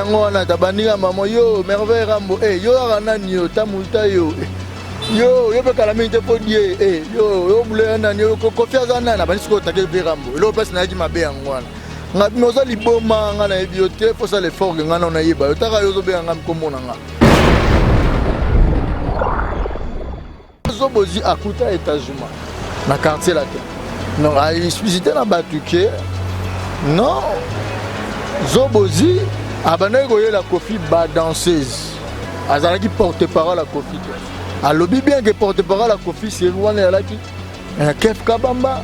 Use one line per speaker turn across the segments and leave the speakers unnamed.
yango wana tabandika mama yo merveille rambo yo aranani yo tamulta yo yo pe kalami te podie yo bule nani yo confiance nana bani siko take ve rambo lo place na ki mabe yango wana ngabi moza liboma nga na ebiote faut ça l'effort nga na yeba yo taka yo zo be nga mkomona nga Zobozi akuta États-Unis na quartier là non a explicité na batuke non Zobozi abana goye la Kofi ba danseuse azala ki porte-parole la Kofi a lobby bien que porte-parole la Kofi c'est Rwanda ya laki Kef Kabamba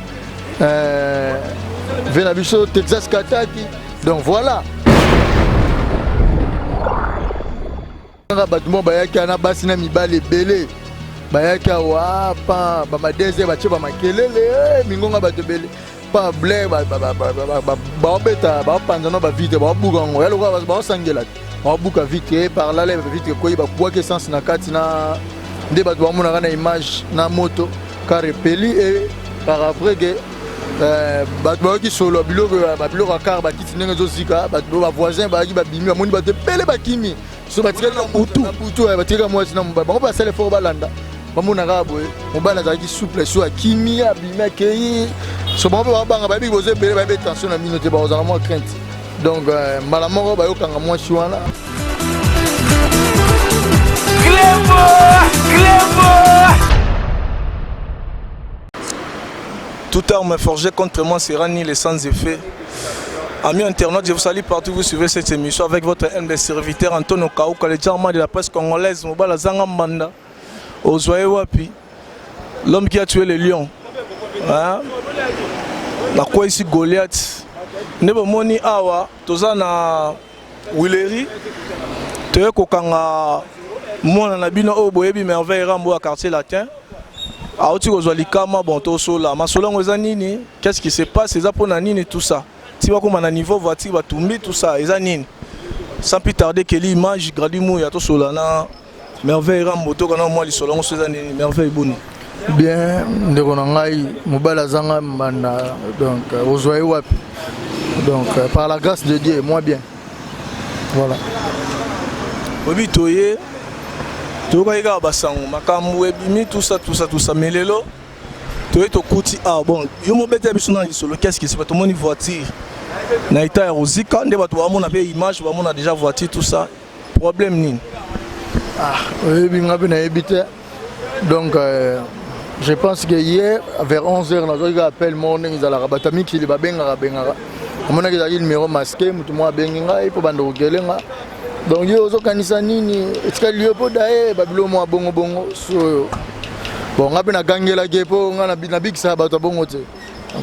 Venabiso Texas Kataki donc voilà batmo bayaki na basina mibale belé bayaka wapa ba madeze ba tsheba makelele mingonga ba tebele pa blé ba beta ba panzano ba vite ba bugango ya lokwa ba sangela ba buka vite par là les vite ko ba poa que sens na kati na nde ba mona na image na moto car peli et par après que ba ki solo biloko car ba kiti ndenge zo zika ba voisin ba ki ba bimi ba moni ba tebele ba kimi so ba tika na butu ba tika mwasi na mba ba ba sele fo balanda bamona raboye mobana zaki souple so akimi abima kei so bon ba banga ba bi boze bele ba be tension na minute ba ozala mo crainte donc malamoko ba yokanga mo chiwana Clébo
Toute arme forgée contre moi sera ni les sans effet. Amis internautes, je vous salue partout où vous suivez cette émission avec votre humble serviteur Antonio Kaouka, le diamant de la presse congolaise, Mobala Zangambanda. Ozoye Wapi, l'homme qui a tué le lion. Hein? La quoi ici Goliath. Nebo moni awa, toza na Wileri. Toye kokanga mona na bino oboyebi merveille rambo à quartier latin. Aoti kozwali kama bon to sola. Masolongo eza nini? Qu'est-ce qui se passe? Eza pona nini tout ça? Si va comme na niveau voiture va tomber tout ça, eza nini? Sans plus tarder que l'image gradimu ya to sola na merveille ramboto kana moi lisolo ngo seza nini merveille boni
bien ndeko na ngai mobala zanga mbanda donc ozoye wapi donc par la grâce de Dieu moi bien voilà
obi toye toka ika basango makambu ebimi tout ça melelo toye to kuti bon yo mo bete biso na lisolo qu'est-ce qui se passe tout monde voiture na ita ya rozika nde bato ba mona pe image ba mona déjà voiture tout ça problème nini.
Donc je pense que hier vers 11h nous avons appelé morning ils allaient batami qui va benga on a le numéro masqué mutu mo benga ipo bando gelenga donc yo zo kanisa nini etika lieu po dae babilo mo bongo so bon ngabe na gangela gepo ngana big sa bato bongo te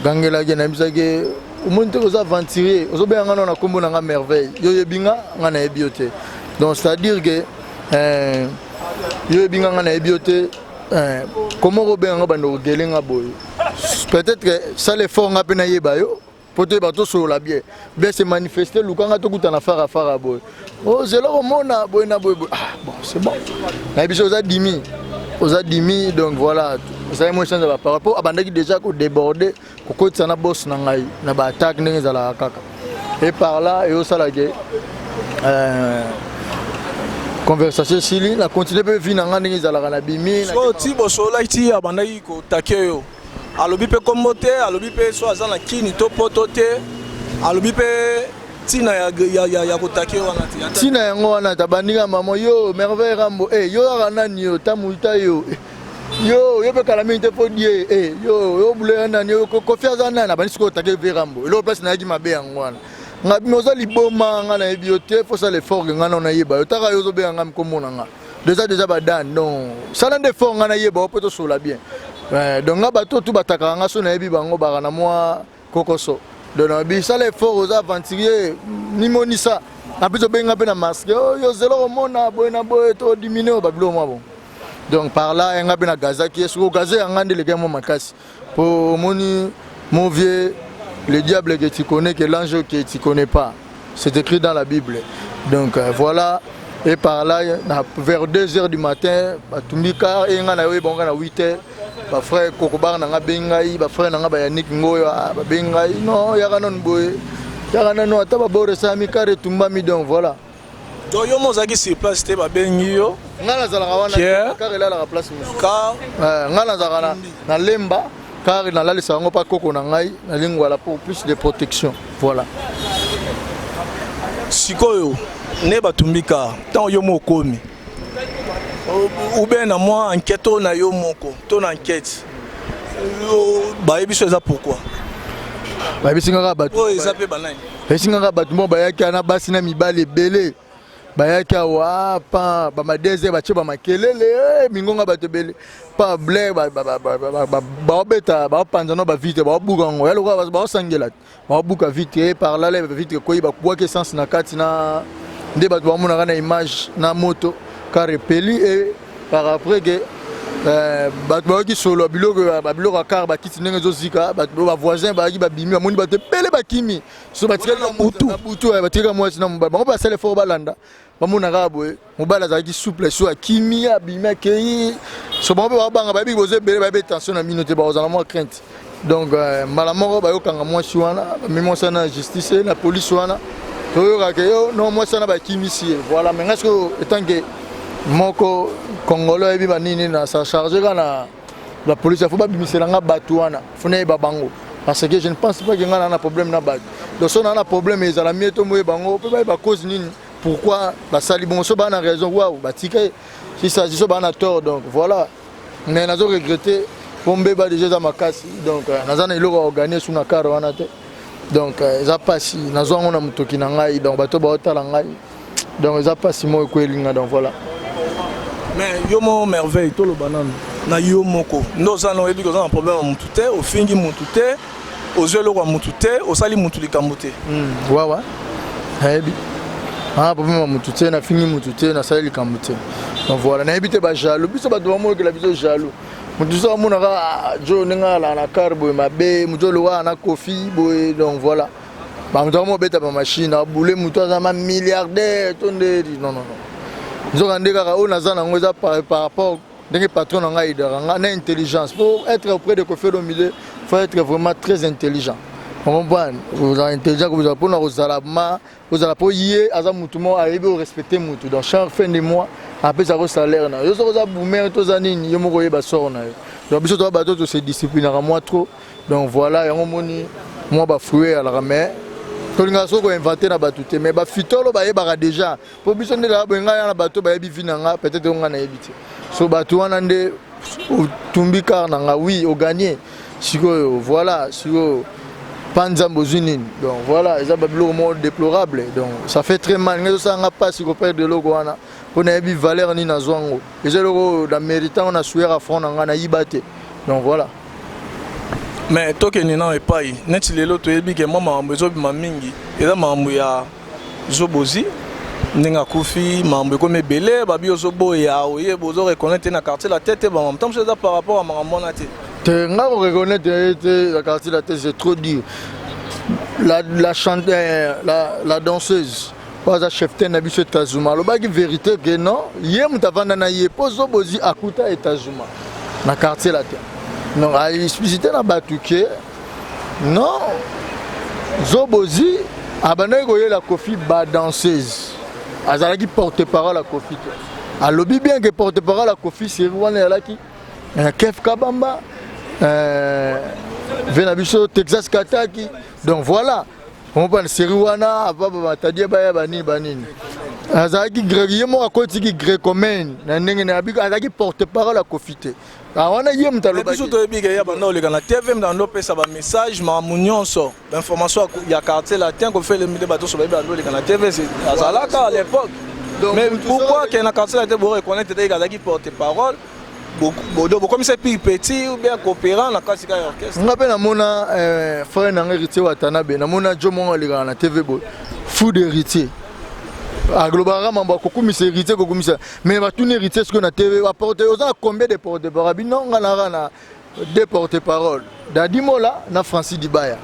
gangela ge na bisake umuntu ko za aventurer ozo benga na kombo na merveille yo yebinga ngana ebiote donc c'est à dire que yo binganga na ebiote comment robenga bando gelenga boy peut-être que ça les fort nga pena yeba yo peut-être bato so la bien se manifester lukanga to kutana fara boy oh zelo mona boy na boy bon c'est bon na biso za dimi donc voilà ça est moi chance par rapport abandaki déjà ko déborder ko kotisa na boss na ngai na ba attaque ndenge za la kaka et par là et au salage conversation sili la continuer pe vina ngani ngizala kana bimi
so ti bosola ti abandaki ko takeyo alobi pe komote alobi pe so azana kini to poto te alobi pe tina ya ko takeyo wana ti
tina yango wana tabandika mama yo merveille rambo yo aranani yo tamulta yo pe kalami te podie yo bule nani yo confiance nana bani siko take ve rambo lo place na ki mabe yango wana ngabi moza liboma nga na ebiote faut ça l'effort nga na yeba yo taka yo zo be nga mkomona nga déjà badan non ça n'ende fort nga na yeba peut to sola bien donc nga bato tout bataka nga so na yebi bango bara na moi kokoso donc bi ça l'effort aux aventuriers ni monisa na biso benga pe na masque yo zelo mona boy na boy to diminuer babilo mo bon donc par là nga be na gazaki so gazé nga ndele ke mo makasi pour moni mon vieux. Le diable que tu connais, que l'ange que tu ne connais pas. C'est écrit dans la Bible. Donc voilà. Et par là, vers 2h du matin, Tumbika, et on a 8h. Ma frère Kokobar n'a pas bengaï, ma frère n'a pas Yannick Ngoya, bengaï. Non, il y a un boy. Il y a un autre, il y a un autre, donc voilà.
Donc yo mozaki sur place te ba bengi yo.
Ngala zalaka wana car il a la place musu. Car ngala zalaka na lemba car na la lesango pa koko na ngai na lingwa pour plus de protection. Voilà.
Sikoyo ne batumbika tant yo mokomi. Ou bien na moi enquête na yo moko, ton enquête. Ba yebiso eza pourquoi?
Ba bisinga ba.
Oh ezape banani.
Bisinga ba tumo ba yaki na basi na mibale belé. Bayaki awa pa ba madeze ba che ba makelele mingonga ba tebele pa blé ba beta ba panzano ba vite ba bukango yalo ba sangela ba buka vite par là les vite ko ba kwa ke sens na kati na nde ba ba mona na image na moto car repeli et par après que ba ki solo biloko car ba kiti ndenge zo zika ba voisin ba ki ba bimi ba moni ba tebele ba kimi so ba tika na butu ba tika moi na mba ba sele fo balanda ba mona ka boye mobala za ki souple so kimi ya bimi ke so ba banga ba bi boze bele ba be tension na minute ba ozana mo crainte donc malamoko ba yo kanga moi si wana même moi ça na justice na police wana to yo ka ke yo non moi ça na ba kimi si voilà mais est-ce que étant que moko congolais bi banini na sa charger kana la police faut pas bimisela nga batu wana funa ba bango parce que je ne pense pas que nga na problème na batu donc so na problème ils ala mieto moye bango peut ba cause nini pourquoi ba sali bon so ba na raison waouh ba tika si ça so ba na tort donc voilà mais nazo regretter pombe ba déjà dans makasi donc nazana iloko gagner sur na karo wana te donc ça passe nazo ngona mutoki na ngai donc bato ba otala ngai donc ça passe mo ko elinga donc voilà.
Mais yo mo merveille to lo banane na yo moko ndoza no ebi ko za problème mutu te o fingi mutu te o zelo kwa mutu te o sali mutu likambo te
wa ebi problème mutu te na fingi mutu te na sali likambo te donc voilà na ebi te ba jaloux biso ba do mo ke la biso jaloux mutu so mo na ka jo ninga la na carbo mabe mutu lo wa na kofi boy donc voilà ba mutu mo beta ba machine a boule mutu za ma milliardaire tonde non nous avons par rapport à patron na intelligence. Pour être auprès de Kofi Olomide, il faut être vraiment très intelligent. Vous comprenez? Vous êtes intelligent, vous avez pour y arriver à respecter Moutou. Donc chaque fin de mois, après ça salaire. Vous avez boumé tous années, vous avez eu basson. Donc vous avez se discipliner à moi trop. Donc voilà, il y a moi ba fruit à la ramée. Tolinga soko inventé na batute mais ba fitolo ba yeba déjà pour biso ndela benga na bato ba yebi vinanga peut-être on na yebite so bato wana nde tumbi car na oui au gagner siko voilà siko panzambo zunine donc voilà ça bablo mo déplorable donc ça fait très mal ngezo ça nga pas siko perdre logo wana pour na yebi valeur ni na zwango et c'est logo da méritant on a souhaité à fond na yibate donc voilà.
Mais toi qui n'es pas ici, net les lots et bien moi mambo zobima mingi et là mambo ya zobozi ninga kufi mambo comme belé babi ozobo ya oye bozo reconnaître na quartier la tête ba mam tant ça par rapport à mambo na tête
te nga reconnaître la quartier la tête c'est trop dur la chanteuse la danseuse pas à chef na biso Tazuma lo baki vérité que non yé mutavanda na yé pozobozi akuta Tazuma na quartier la tête. Non, à expliciter la batuke, non, Zobozi, abandonné la Kofi ba danseuse, azalaki porte-parole la Kofi. A lobby bien que porte-parole la Kofi, c'est Rwanda qui, Kef Kabamba, Venabiso Texas Kataki, donc voilà, on parle de Rwanda, Tadia Baya Banini. Azalaki gréguement à côté qui grécomen, azalaki porte-parole la Kofi. Awana yem talo ba
biso to ebiga ya banda oleka na TV dans no pesa ba message ma munionso information ya quartier latin ko fait le mide bato so ba banda oleka na TV c'est azalaka à l'époque mais pourquoi que na quartier latin bo reconnaître des gars qui porte parole beaucoup comme c'est petit ou bien coopérant na kasika ya orchestre
ngape na mona frère na héritier Watanabe na mona jomo oleka na TV bo fou d'héritier a global mambo kokumisa héritier kokumisa mais va tourner héritier ce qu'on a TV apporter aux combien de porte-parole non na deux porte-parole Dadi Mola na Francis Dibaya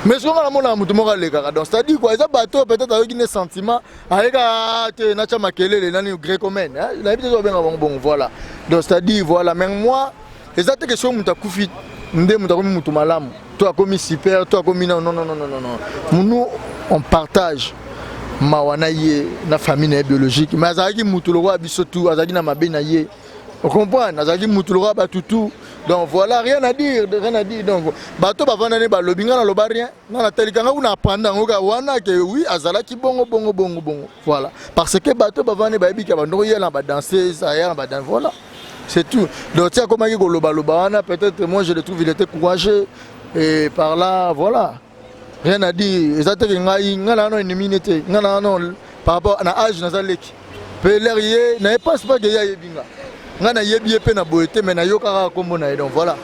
mais ce qu'on a mona mutu moko le kaka donc c'est-à-dire quoi ça bateau peut-être avec des sentiments avec te na chama kelele nani grécomen la habité zo benga bon voilà donc c'est-à-dire voilà même moi les autres questions mutu kufi ndé mutu komi mutu malamu toi comme super toi comme non nous on partage mawana ye na famille biologique mais azaki mutuloko abiso tout azaki na mabe na ye on comprend azaki mutuloko batutu donc voilà rien à dire donc bato bavanda ne balobi nga na loba rien nga na telikanga kuna apprendre ngoka wana que oui azalaki bongo voilà parce que bato bavanda bayebi ka bandoko ye na ba danser ça ya na ba danser voilà c'est tout donc tiens comment ki ko loba wana peut-être moi je le trouve il était courageux et par là voilà rien à dire exactement ngai ngana no inimité ngana no par rapport à âge nazaleki pe l'air ye na pense pas que ya yebinga ngana yebi pe na boete mais na yokaka kombo na donc voilà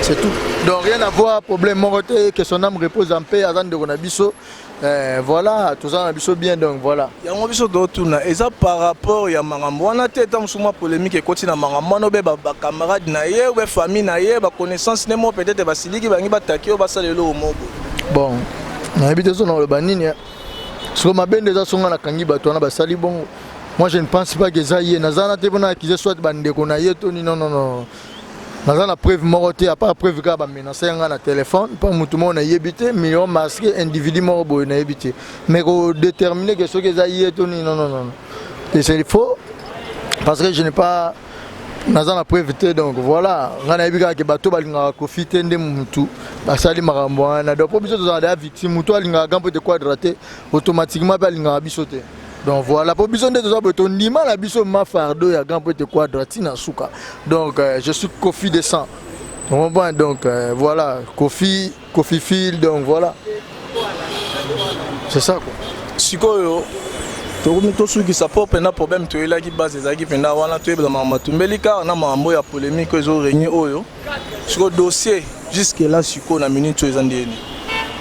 c'est tout donc rien à voir problème moroté que son âme repose en paix azan de konabiso voilà tout ça nabiso bien donc voilà
ya ngobiso do tuna eza par rapport ya mangambo wana teta musuma polémique et continue mangambo no be ba camarade na ye ou famille na ye ba connaissance ne mo peut-être ba siliki bangi ba takio ba salelo o mobo
bon na habite so na le banini sur ma bende za songa na kangi bato na ba sali bon moi je ne pense pas que ça y est nazana te bona qu'ils soit bande ko na yeto ni non nazana preuve moroté à part preuve ka ba menacer nga na téléphone pas mutu mo na yebité million masqué individu mo bo na yebité mais ko déterminer que ce que ça y est ni non et c'est faux parce que je n'ai pas nazana preuve te donc voilà nga na yebika ke bato balinga ko fitende mutu basali makambo wana donc pour biso to za victime mutu alinga gampo de quadraté automatiquement ba linga bisoté. Donc voilà, pour besoin de tout ndima la biso ma fardo ya grand peut quadrati na suka. Donc je suis Kofi descend. Donc voilà, Kofi fil donc voilà. C'est ça quoi.
Sikoyo to suki sa pop na problème to ela ki base ezaki penda wana to eba mama tumbelika na mambo ya polémique ezo régner oyo. Siko dossier jusque là siko na minute ezandeni.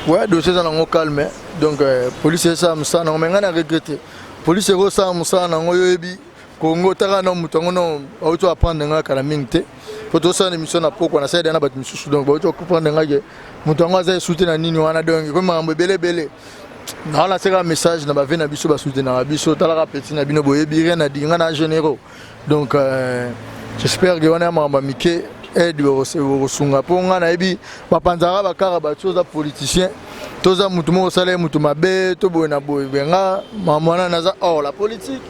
Ouais, dossier ça na calme. Donc police ça msa na menga na regretter. Police ero sa musa na ngoyo ebi Congo taka na mutongo no auto apprendre nga kala mingte poto sa émission na poko na saide na bat misusu donc auto comprendre nga ke mutongo za soutenir nini wana donc ko mambo belé na la sera message na ba vena biso ba soutenir na biso tala petit na bino boyebi rien na dinga na généraux donc j'espère que wana mamba mike aide au sunga ponga na ebi ba panzara ba kara ba chose politicien toza mutu mo sale mutu mabe to boye na boye benga mamwana naza la politique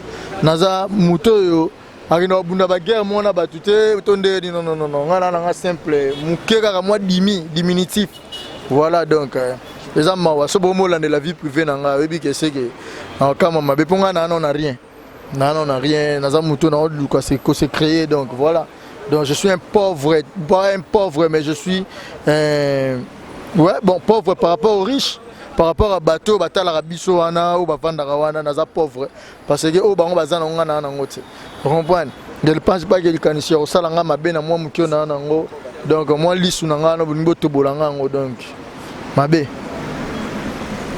naza muto yo akino bunda ba guerre mona batute tonde non ngana nga simple muke kaka moi diminutif voilà donc les amants wa so bomo la de la vie privée nanga webi que c'est que kama mabe ponga na non rien naza muto na luka se créer donc voilà donc je suis un pauvre pas un pauvre mais je suis ouais, bon, pauvre par rapport aux riches, par rapport à bateau, batala biso wana ou bavanda wana naza pauvre parce que o bango bazana ngana na ngote. Vous comprenez? Je ne pense pas que le canisier au salanga mabe na moi mukio na ngo. Donc moi lisu na ngana bonimbo to bolanga ngo donc. Mabe.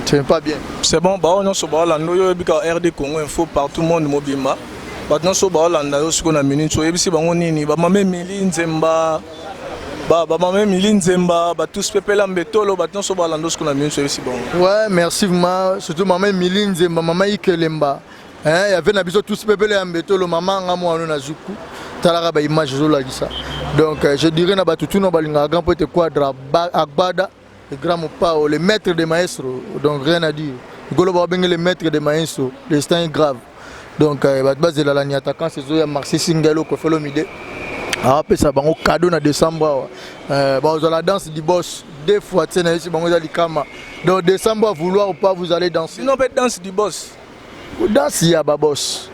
C'est pas bien.
C'est bon, bah on so ba la noyo ebika RD Congo info partout le monde mobima. Maintenant so ba la ndayo siko na minute so ebisi bango nini ba mame mili nzemba Maman Milinzemba, tous pepela mbetolo, so balando ce qu'on a mis sur ici bon.
Ouais, merci vraiment, surtout maman Milinzemba, maman Ikelemba. Il y avait n'abiso tous pepela mbetolo, maman ngamo anu na zuku. Talara ba image zo la ça. Donc je dirais na batutu no balinga grand pote quadra agbada, le grand pao, le maître des maestros. Donc rien à dire. Golo ba benga le maître des maestros, le destin grave. Donc bat base la lani attaquant c'est zo ya Marseille Singalo ko felo mide. Après ça, on cadeau en décembre. La danse du boss, deux fois, tu sais, donc décembre, vouloir ou pas, vous allez danser.
Sinon, peut danse du boss.
Vous dansez, il y a un boss.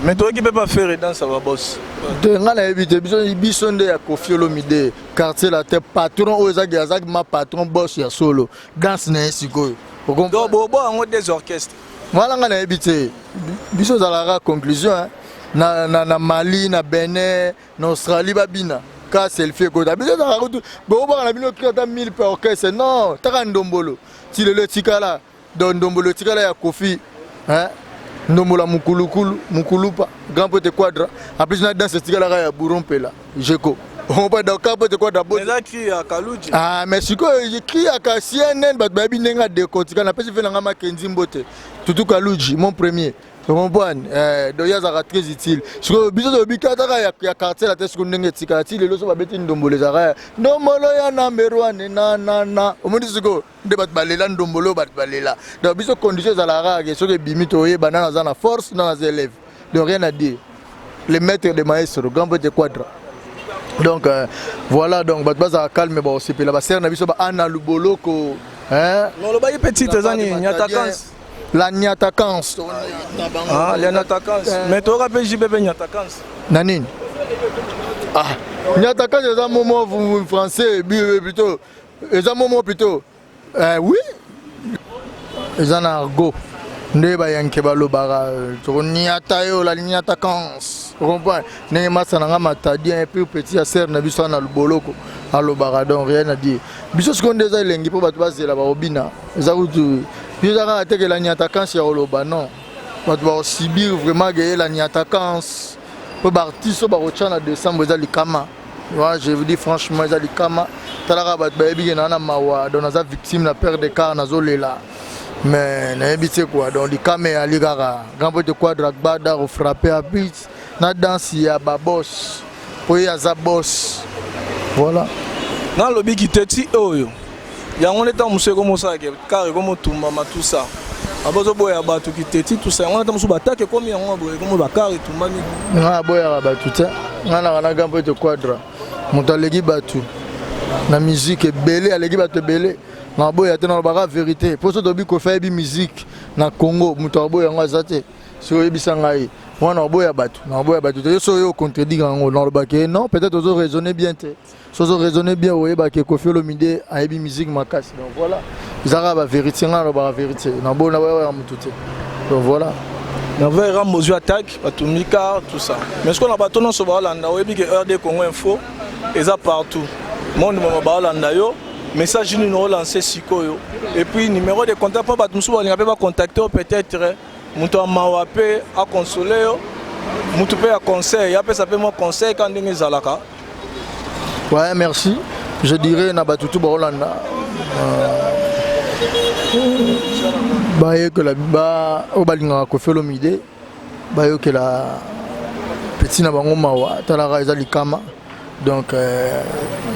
Mais toi qui ne peux pas faire danse à boss.
Tu as évité, bison de Kofi Olomide, quartier la tête, patron, Ozag, ma patron, boss, il y a solo. Danse n'est si quoi.
Donc, on a des orchestres.
Voilà, on a évité. Bison à la conclusion. Na Mali, na Bénin, na Australie, babina. Car c'est le fait que tu as bon, 1000 per orchestre. Non, tu as un dombolo. Si le tikala, dombolo tikala ya Kofi, hein, ndombola mukulupa, grand pote quadra. Après, je dans ce tikala ya Bourrompela, Jeko. On va dans le de quadra.
Mais là, qui a Kalouji.
Ah, mais si j'ai écrit à CNN, baby nenga de kotika, na pesi fait nanga Mackenzie Mbote. Tutu Kalouji, mon premier. tu comprends? Donc il y a très utile. Ce que biso de bikata ya quartier la tête ce qu'on ndenge tikati le loso ba beti ndombolo za ndombolo ya number 1 na au moins ce que de bat balela ndombolo bat balela. Donc biso condition za la rage ce que bimito ye banana za na force dans les élèves. Donc rien à dire. Les maîtres de maestro grand petit quadra. Donc voilà donc bat baza calme ba aussi la baser na biso ba ana luboloko hein.
Non le baye petite zani Nyatakans.
La Nyatakans.
Ah, la Nyatakans. Mais tu auras payé JBB Nyatakans.
Nanine. Ah, Nyatakans c'est un moment français plutôt. C'est un moment plutôt. Oui. C'est un argot. Ne ba yanke balo bara. To Nyata yo la Nyatakans. Tu comprends? Ne masa na matadi un peu petit à serre na biso na luboloko. Allo bara donc rien à dire. Biso ce qu'on déjà lengi pour battre base la robina. Ça vous puis ça a été que la Nyatakans c'est Oloba non. On doit subir vraiment gagner la Nyatakans. Pour partir sur Barochana décembre ça likama. Moi je vous dis franchement ça likama. Talara bat baby na mawa donc na victime la perte de car na zolela. Mais na habité quoi donc likama ya ligara. Grand de quadra bada au frapper à but. Na danse ya babos. Pour ya za boss. Voilà.
Dans le lobby qui te dit oyo. Ya on est en monsieur comme ça car comme tout maman tout ça. Abozo boya batu qui te dit tout ça. On est en sous attaque comme on boya comme ba car tout mani.
Na boya batu ta. Na gambo de quadra. Montalegi batu. Na musique belé alegi batu belé. Na boya te na ba vérité. Pour ce dobi ko fait bi musique na Congo muto boya ngazate. So yebisa ngai. Wana boya batu. Na boya batu. Te so yo contredire ngo na lobake non peut-être ozo raisonner bien te. Sozo raisonner bien oui bah que Koffi Olomide a ébi musique makasi donc voilà ils arrivent à vérité na ba vérité na bon na ba mututé donc voilà
na vera mozu attaque batumika tout ça mais ce qu'on a bato non so ba landa oui que RD Congo info eza partout monde mama ba landa yo message ni no lancer sikoyo et puis numéro de contact pour batumsu ba linga pe ba contacter peut-être muto amawa pe a consoler yo muto pe a conseil ya pe ça pe mo conseil quand ndenge zalaka.
Ouais, merci. Je dirais Nabatutu Barolanda. Baye que la biba au balinga Koffi Olomide. Baye que la petite Nabango Mawa, Talara Ezalikama. Donc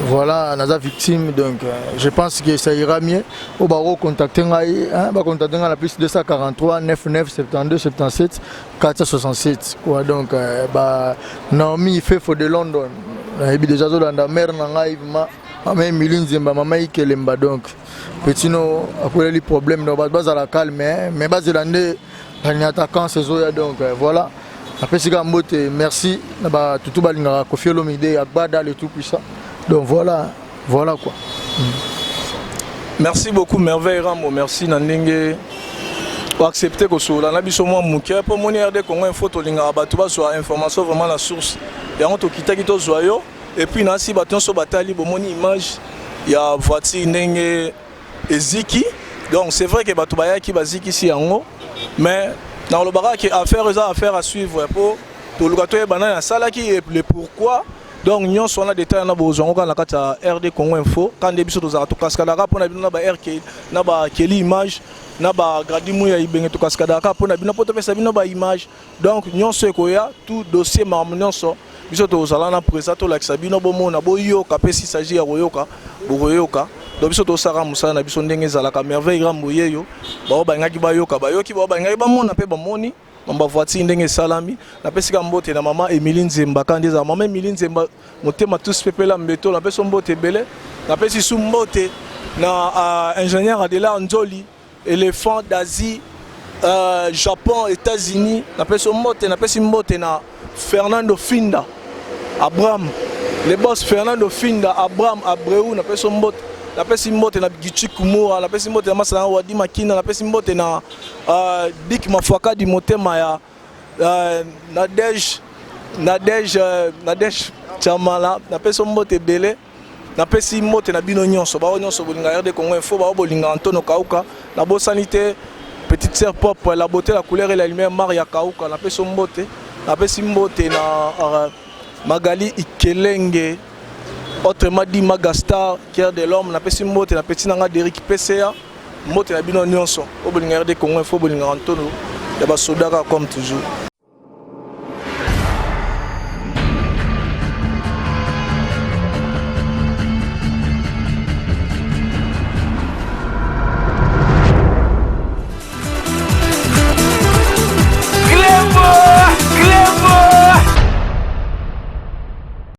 voilà, naza victime. Donc je pense que ça ira mieux. Au barreau contacter hein, bah contacter la plus 243 99 72 77 467. Quoi donc bah Naomi fait de London. Et puis déjà dans la mer na même milinzemba mama ikelemba donc petit no après les problèmes no base à la calme mais base landé en attaquant ces zoya donc voilà après c'est gambote merci na ba tutu balinga Koffi Olomide Agbada le tout puissant donc voilà quoi.
Merci beaucoup Merveille Rambo merci Nandenge pour accepter que sur la biso moi mukia pour mon RD Congo info to linga ba tuba sur information vraiment la source et on to kita kito zoyo et puis nasi baton so batali bo moni image ya voiture ndenge eziki donc c'est vrai que batu baya ki baziki si yango mais dans le barak affaire à suivre pour to lukato e banana sala ki le pourquoi donc nyon so na détail na bozongo kana kata RD Congo info quand debiso to za to kaskada pour na bino na ba RK na ba keli image na ba gradimu ya ibenge to kaskada pour na bino poto pesa bino ba image donc nyon so ekoya tout dossier marmonion so biso to zala na présent to la sabino bomo na boyo ka pesi s'agit ya royoka boyoka donc biso to sara musala na biso ndenge zala ka merveille rambo yeyo ba ba ngaki ba yoka ba yoki ba ngaki ba mona pe ba moni mamba voiture ndenge salami na pesi ka mbote na mama Emilie Nzemba kandi za mama Emilie Nzemba motema tous pepela mbeto na pesi mbote bele na pesi su mbote na ingénieur Adela Nzoli éléphant d'Asie Japon États-Unis na pesi mbote na Fernando Finda Abraham le boss Fernando Finda Abraham Abreu na pesi mbote na Gichi Kumura na pesi mbote na Masala Wadi Makina na pesi mbote na Dick Mafwaka di motema ya Nadej Chamala na pesi mbote bele na pesi mbote na bino nyonso ba nyonso bolinga RD Congo info ba bolinga Antonio Kauka na bo sanité petite sœur pop la beauté la couleur et la lumière Maria Kauka na pesi mbote na Magali Ikelenge autrement dit Magastar Cœur de l'homme na pesi mbote na petit nanga Derrick PCA mbote na bino nyonso obolinga RD Congo info bolinga Antonio Il y a des soldats comme toujours.